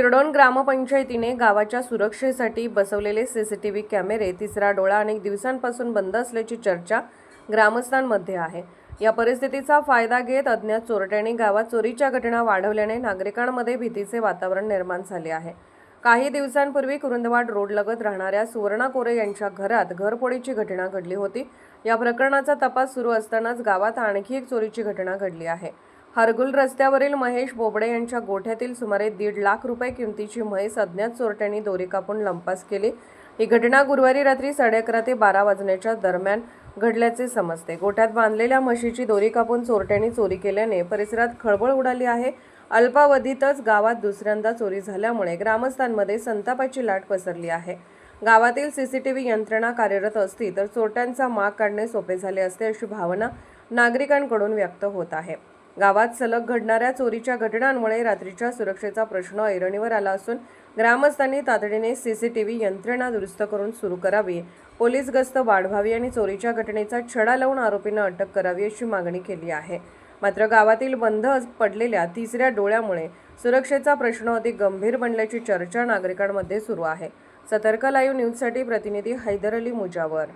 शिरडोन ग्रामपंचायतीने गावाच्या सुरक्षेसाठी बसवलेले सीसीटीव्ही कॅमेरे तिसरा डोळा अनेक दिवसांपासून बंद असल्याची चर्चा ग्रामस्थांमध्ये आहे। या परिस्थितीचा फायदा घेत अज्ञात चोरट्यांनी गावात चोरीच्या घटना वाढवल्याने नागरिकांमध्ये भीतीचे वातावरण निर्माण झाले आहे। काही दिवसांपूर्वी कुरुंदवाड रोड लगत राहणाऱ्या सुवर्णा कोरे यांच्या घरात घरफोडीची घटना घडली होती। या प्रकरणाचा तपास सुरू असतानाच गावात आणखी एक चोरीची घटना घडली आहे। हरगुल रस्त्यावरील महेश बोबडे यांच्या गोठ्यातील सुमारे 1.5 लाख रुपये किमतीची म्हैस अज्ञात चोरट्यांनी दोरी कापून लंपास केली। ही घटना गुरुवारी रात्री 11:30 ते 12 वाजण्याच्या दरम्यान घडल्याचे समजते। गोठ्यात बांधलेल्या म्हशीची दोरी कापून चोरट्यांनी चोरी केल्याने परिसरात खळबळ उडाली आहे। अल्पावधीतच गावात दुसऱ्यांदा चोरी झाल्यामुळे ग्रामस्थांमध्ये संतापाची लाट पसरली आहे। गावातील सीसीटीव्ही यंत्रणा कार्यरत असती तर चोरट्यांचा माग काढणे सोपे झाले असते अशी भावना नागरिकांकडून व्यक्त होत आहे। गावात सलग घडणाऱ्या चोरीच्या घटनांमुळे रात्रीच्या सुरक्षेचा प्रश्न ऐरणीवर आला असून ग्रामस्थांनी तातडीने सीसीटीव्ही यंत्रणा दुरुस्त करून सुरू करावी, पोलीस गस्त वाढवावी आणि चोरीच्या घटनेचा छडा लावून आरोपींना अटक करावी अशी मागणी केली आहे। मात्र गावातील बंद पडलेल्या तिसऱ्या डोळ्यामुळे सुरक्षेचा प्रश्न अधिक गंभीर बनल्याची चर्चा नागरिकांमध्ये सुरू आहे। सतर्क लाईव्ह न्यूजसाठी प्रतिनिधी हैदर अली मुजावर।